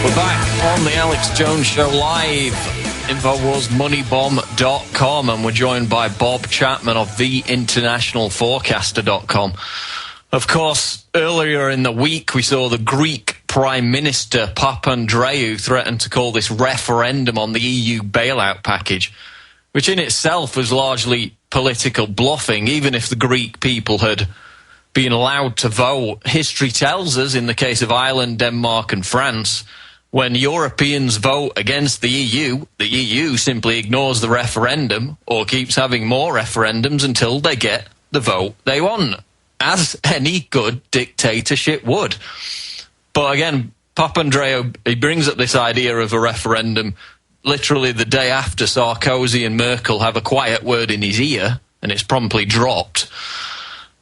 We're back on the Alex Jones Show live. InfoWarsMoneyBomb.com, and we're joined by Bob Chapman of TheInternationalForecaster.com. Of course, earlier in the week we saw the Greek Prime Minister Papandreou threaten to call this referendum on the EU bailout package, which in itself was largely political bluffing. Even if the Greek people had been allowed to vote, history tells us, in the case of Ireland, Denmark and France, when Europeans vote against the EU simply ignores the referendum or keeps having more referendums until they get the vote they want, as any good dictatorship would. But again, Papandreou, he brings up this idea of a referendum literally the day after Sarkozy and Merkel have a quiet word in his ear, and it's promptly dropped.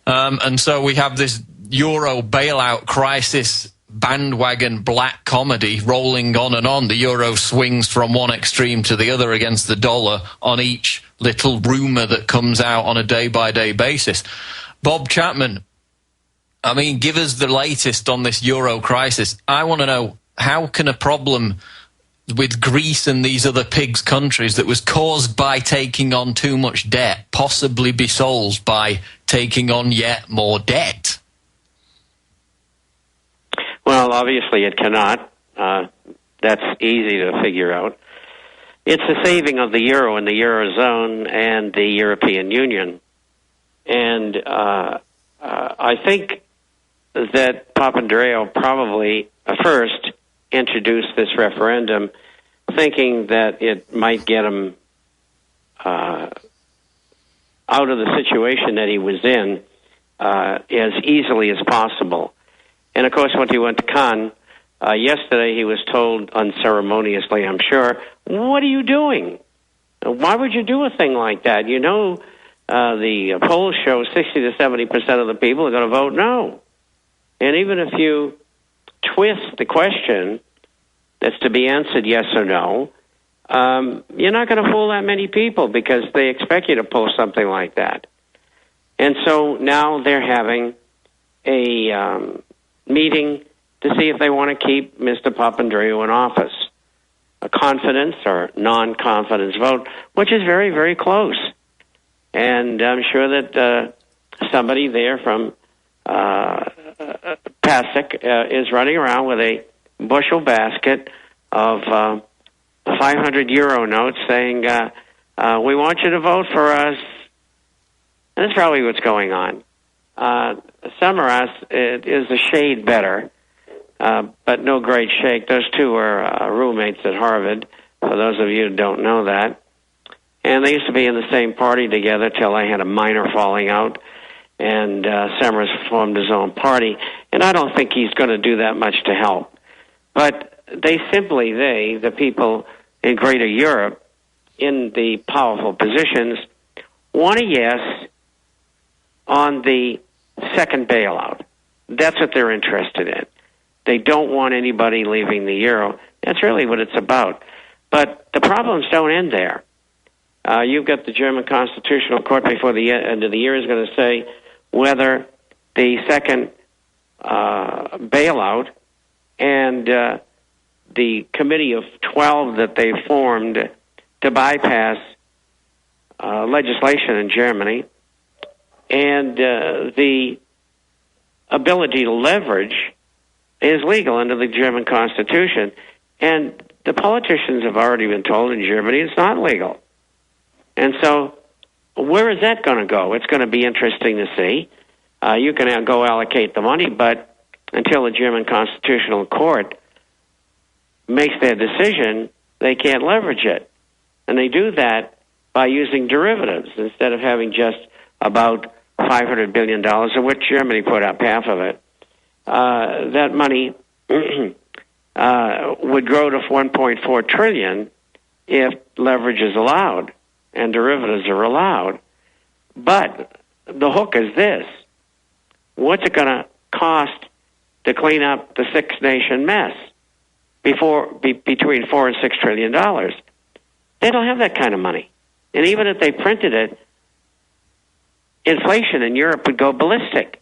And so we have this Euro bailout crisis bandwagon black comedy rolling on and on. The euro swings from one extreme to the other against the dollar on each little rumour that comes out on a day-by-day basis. Bob Chapman, I mean, give us the latest on this euro crisis. I want to know, how can a problem with Greece and these other pigs countries that was caused by taking on too much debt possibly be solved by taking on yet more debt? Well, obviously it cannot. That's easy to figure out. It's a saving of the euro and the Eurozone and the European Union. And I think that Papandreou probably first introduced this referendum thinking that it might get him out of the situation that he was in as easily as possible. And, of course, when he went to Cannes yesterday, he was told unceremoniously, I'm sure, what are you doing? Why would you do a thing like that? You know, the polls show 60 to 70% of the people are going to vote no. And even if you twist the question that's to be answered yes or no, you're not going to fool that many people because they expect you to post something like that. And so now they're having a meeting to see if they want to keep Mr. Papandreou in office. A confidence or non-confidence vote, which is very, very close. And I'm sure that somebody there from Pasek is running around with a bushel basket of 500 euro notes saying, we want you to vote for us. And that's probably what's going on. Samaras is a shade better, but no great shake. Those two were roommates at Harvard, for those of you who don't know that. And they used to be in the same party together till they had a minor falling out, and Samaras formed his own party. And I don't think he's going to do that much to help. But the people in Greater Europe, in the powerful positions, want a yes on the second bailout. That's what they're interested in. They don't want anybody leaving the euro. That's really what it's about. But the problems don't end there. You've got the German Constitutional Court before the end of the year is going to say whether the second bailout and the committee of 12 that they formed to bypass legislation in Germany and the ability to leverage is legal under the German Constitution. And the politicians have already been told in Germany it's not legal. And so where is that going to go? It's going to be interesting to see. You can go allocate the money, but until the German Constitutional Court makes their decision, they can't leverage it. And they do that by using derivatives instead of having just about $500 billion, of which Germany put up half of it. That money would grow to $1.4 trillion if leverage is allowed and derivatives are allowed. But the hook is this. What's it going to cost to clean up the six-nation mess between $4 and $6 trillion? They don't have that kind of money. And even if they printed it, inflation in Europe would go ballistic.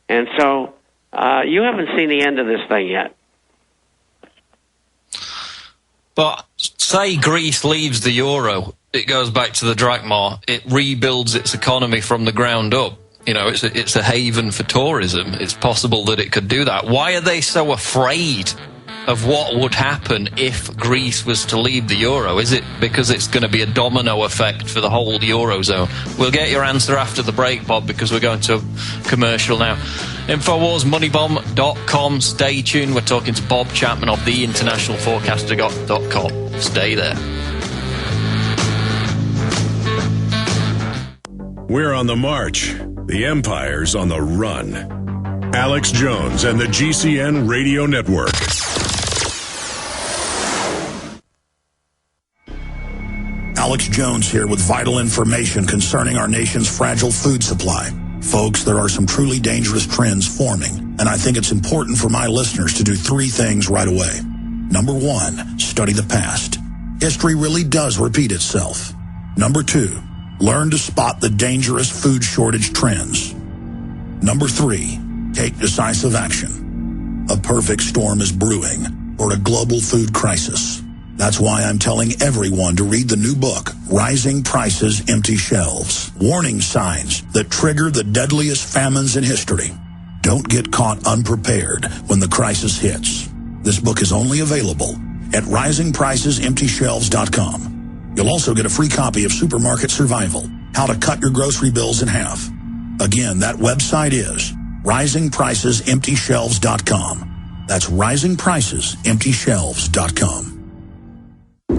And so you haven't seen the end of this thing yet. But say Greece leaves the euro, it goes back to the drachma, it rebuilds its economy from the ground up. You know, it's a haven for tourism. It's possible that it could do that. Why are they so afraid of what would happen if Greece was to leave the euro? Is it because it's going to be a domino effect for the whole eurozone? We'll get your answer after the break, Bob, because we're going to commercial now. InfoWarsMoneyBomb.com. Stay tuned. We're talking to Bob Chapman of theinternationalforecaster.com. Stay there. We're on the march. The Empire's on the run. Alex Jones and the GCN Radio Network. Alex Jones here with vital information concerning our nation's fragile food supply. Folks, there are some truly dangerous trends forming, and I think it's important for my listeners to do three things right away. Number one, study the past. History really does repeat itself. Number two, learn to spot the dangerous food shortage trends. Number three, take decisive action. A perfect storm is brewing for a global food crisis. That's why I'm telling everyone to read the new book, Rising Prices, Empty Shelves. Warning signs that trigger the deadliest famines in history. Don't get caught unprepared when the crisis hits. This book is only available at risingpricesemptyshelves.com. You'll also get a free copy of Supermarket Survival, How to Cut Your Grocery Bills in Half. Again, that website is risingpricesemptyshelves.com. That's risingpricesemptyshelves.com.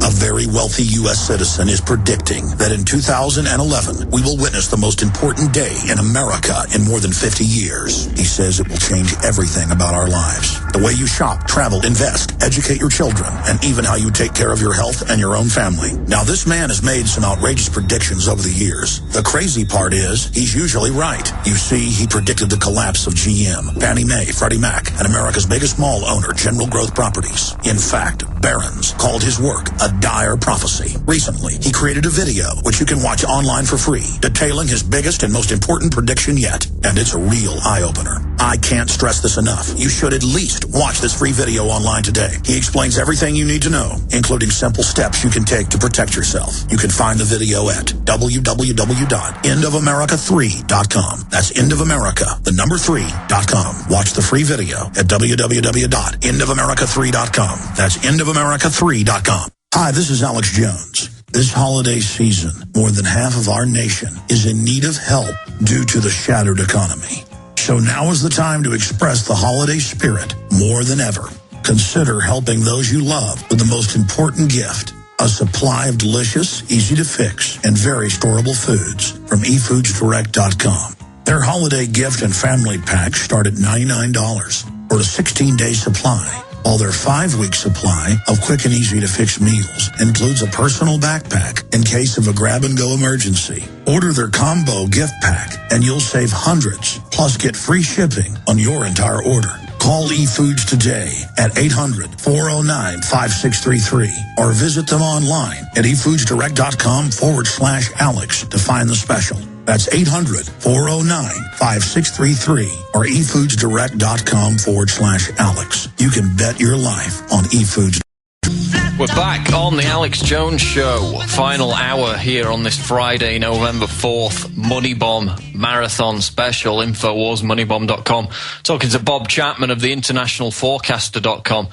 A very wealthy U.S. citizen is predicting that in 2011, we will witness the most important day in America in more than 50 years. He says it will change everything about our lives. The way you shop, travel, invest, educate your children, and even how you take care of your health and your own family. Now, this man has made some outrageous predictions over the years. The crazy part is, he's usually right. You see, he predicted the collapse of GM, Fannie Mae, Freddie Mac, and America's biggest mall owner, General Growth Properties. In fact, Barron's called his work a dire prophecy. Recently, he created a video, which you can watch online for free, detailing his biggest and most important prediction yet. And it's a real eye-opener. I can't stress this enough. You should at least watch this free video online today. He explains everything you need to know, including simple steps you can take to protect yourself. You can find the video at www.endofamerica3.com. That's endofamerica, the number 3.com. Watch the free video at www.endofamerica3.com. That's endofamerica3.com. Hi, this is Alex Jones. This holiday season, more than half of our nation is in need of help due to the shattered economy. So now is the time to express the holiday spirit more than ever. Consider helping those you love with the most important gift, a supply of delicious, easy-to-fix, and very storable foods from eFoodsDirect.com. Their holiday gift and family packs start at $99 for a 16-day supply. While their 5-week supply of quick and easy-to-fix meals includes a personal backpack in case of a grab-and-go emergency. Order their combo gift pack, and you'll save hundreds, plus get free shipping on your entire order. Call eFoods today at 800-409-5633 or visit them online at eFoodsDirect.com/Alex to find the special. That's 800-409-5633 or eFoodsDirect.com/Alex. You can bet your life on eFoods. We're back on the Alex Jones Show. Final hour here on this Friday, November 4th. Money Bomb Marathon Special. InfoWarsMoneyBomb.com. Talking to Bob Chapman of theinternationalforecaster.com.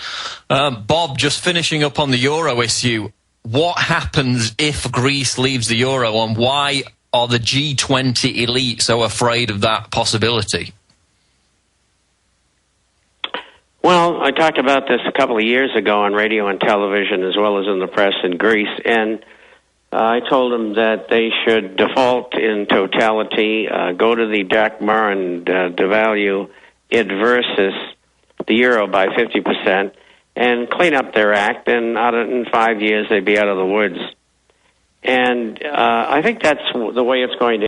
Bob, just finishing up on the Euro issue. What happens if Greece leaves the Euro, and why are the G20 elite so afraid of that possibility? Well, I talked about this a couple of years ago on radio and television as well as in the press in Greece, and I told them that they should default in totality, go to the drachma and devalue it versus the euro by 50% and clean up their act, and in 5 years they'd be out of the woods. And I think that's the way it's going to